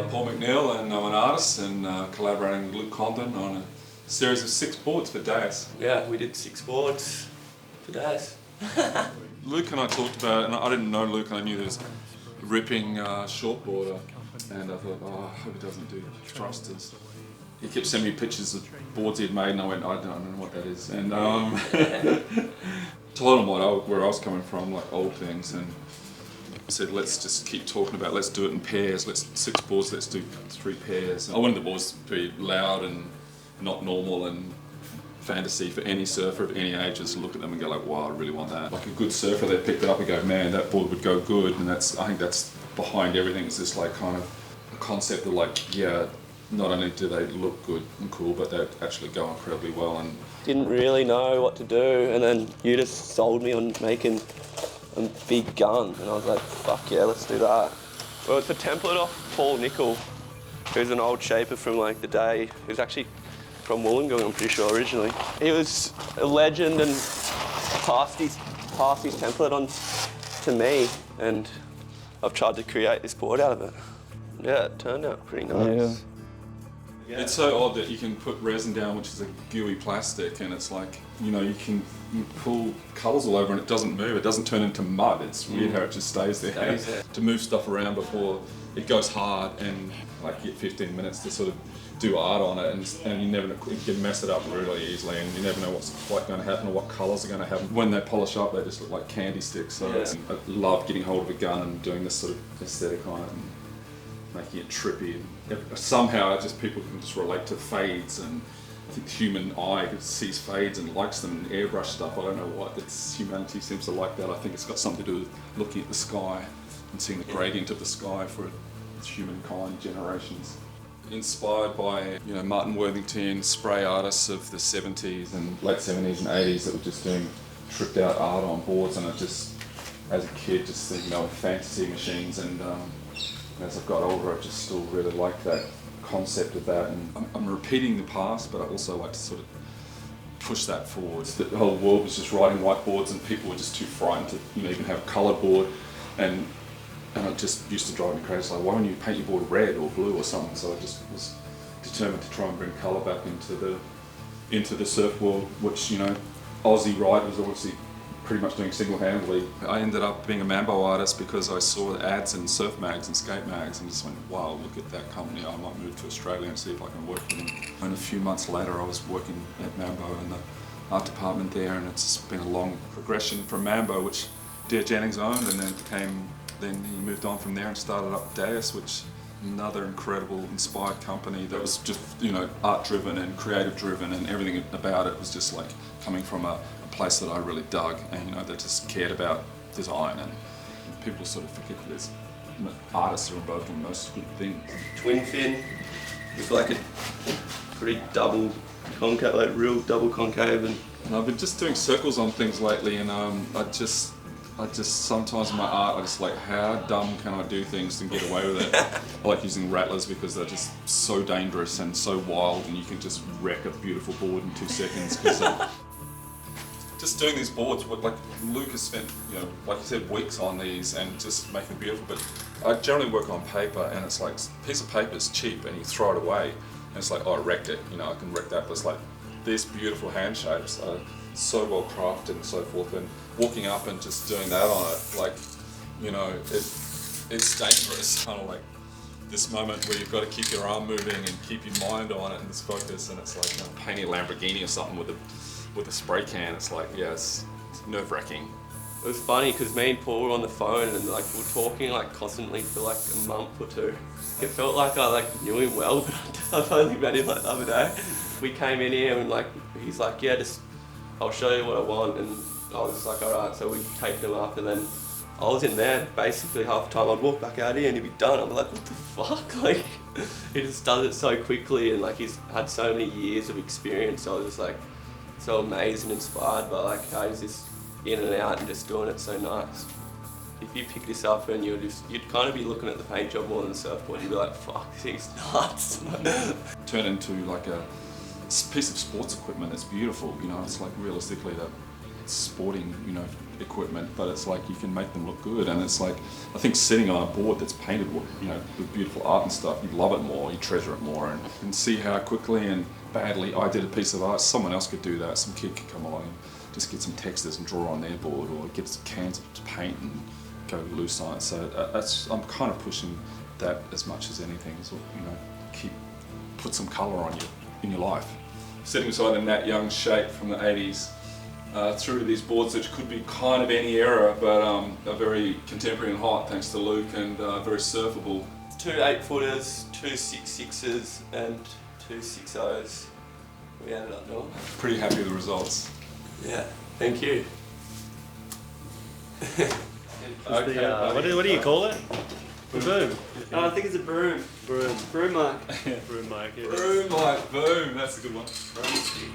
Paul McNeil, and I'm an artist and collaborating with Luke Condon on a series of 6 boards for Deus. Yeah, we did 6 boards for Deus. Luke and I talked about it, and I didn't know Luke, and I knew there was a ripping shortboarder, and I thought, oh, I hope he doesn't do thrusters. He kept sending me pictures of boards he'd made, and I went, I don't know what that is. And told him where I was coming from, like old things, and I said, let's just keep talking about it. Let's do it in pairs. Let's 6 boards. Let's do 3 pairs. I wanted the boards to be loud and not normal and fantasy for any surfer of any age. Just look at them and go like, wow, I really want that. Like a good surfer, they picked it up and go, man, that board would go good. And I think that's behind everything. It's this like kind of a concept of like, yeah, not only do they look good and cool, but they actually go incredibly well. And didn't really know what to do, and then you just sold me on making a big gun, and I was like, fuck yeah, let's do that. Well, it's a template off Paul Nicol, who's an old shaper from like the day. He was actually from Wollongong, I'm pretty sure, originally. He was a legend and passed his template on to me, and I've tried to create this board out of it. Yeah, it turned out pretty nice. Yeah. It's so odd that you can put resin down, which is a gooey plastic, and it's like, you know, you pull colours all over and it doesn't move, it doesn't turn into mud. It's weird how it just stays there. To move stuff around before it goes hard, and like you get 15 minutes to sort of do art on it, and you never know, you can mess it up really easily, and you never know what's quite going to happen or what colours are going to happen. When they polish up, they just look like candy sticks. So I love getting hold of a gun and doing this sort of aesthetic on it, and making it trippy. Somehow people can just relate to fades, and I think the human eye sees fades and likes them, and airbrush stuff. I don't know what, humanity seems to like that. I think it's got something to do with looking at the sky and seeing the gradient of the sky for humankind generations. Inspired by, you know, Martin Worthington, spray artists of the 70s and late 70s and 80s that were just doing tripped out art on boards, and I just, as a kid, just thinking, you know, fantasy machines, and as I've got older, I just still really like that concept of that, and I'm repeating the past, but I also like to sort of push that forward. The whole world was just writing whiteboards, and people were just too frightened to, you know, even have a coloured board, and it just used to drive me crazy. Like, why don't you paint your board red or blue or something? So I just was determined to try and bring colour back into the surf world, which, you know, Aussie Ride was obviously pretty much doing single-handedly. I ended up being a Mambo artist because I saw ads in surf mags and skate mags and just went, wow, look at that company, I might move to Australia and see if I can work with them. And a few months later I was working at Mambo in the art department there, and it's been a long progression from Mambo, which Dear Jennings owned, and then he moved on from there and started up Deus, which another incredible inspired company that was just, you know, art driven and creative driven, and everything about it was just like coming from a place that I really dug, and, you know, that just cared about design, and people sort of forget that there's, you know, artists are involved in most good things. Twin fin with like a pretty double concave, like real double concave, and I've been just doing circles on things lately, and I just sometimes in my art I just like, how dumb can I do things and get away with it? I like using rattlers because they're just so dangerous and so wild, and you can just wreck a beautiful board in 2 seconds. Just doing these boards, like Luke has spent, you know, like you said, weeks on these and just making them beautiful, but I generally work on paper, and it's like, a piece of paper is cheap and you throw it away, and it's like, oh, I wrecked it, you know, I can wreck that, but it's like, these beautiful hand shapes are so well crafted and so forth, and walking up and just doing that on it, like, you know, it's dangerous, kind of like this moment where you've got to keep your arm moving and keep your mind on it and this focus, and it's like, you know, painting a Lamborghini or something with a spray can. It's like, yeah, it's nerve-wracking. It was funny because me and Paul were on the phone, and like we were talking like constantly for like a month or 2. It felt like I like knew him well, but I've only met him like the other day. We came in here and like he's like, yeah, just I'll show you what I want, and I was just like, alright, so we taped him up, and then I was in there basically half the time. I'd walk back out here and he'd be done. I'm like, what the fuck? Like, he just does it so quickly, and like he's had so many years of experience. So I was just like so amazed and inspired by like how he's just in and out and just doing it so nice. If you pick this up and you'd kind of be looking at the paint job more than the surfboard, you'd be like, fuck, this thing's nuts. Turn into like a piece of sports equipment that's beautiful, you know. It's like realistically that sporting, you know, equipment, but it's like you can make them look good. And it's like, I think sitting on a board that's painted, you know, with beautiful art and stuff, you love it more, you treasure it more, and see how quickly and badly I did a piece of art. Someone else could do that. Some kid could come along and just get some textures and draw on their board, or get some cans of paint and go loose on it. So I'm kind of pushing that as much as anything. So, you know, put some colour on you in your life. Sitting beside the Nat Young shape from the 80s, through to these boards which could be kind of any era, but are very contemporary and hot thanks to Luke, and very surfable. 2 8-footers, 2 6-6s and 2 6-0s we ended up doing. Pretty happy with the results. Yeah, thank you. Okay, what do you call it? The boom. I think it's a broom. Broom. Broom mic. Broom mic. Yeah. Broom mic, boom, that's a good one. Broom stick.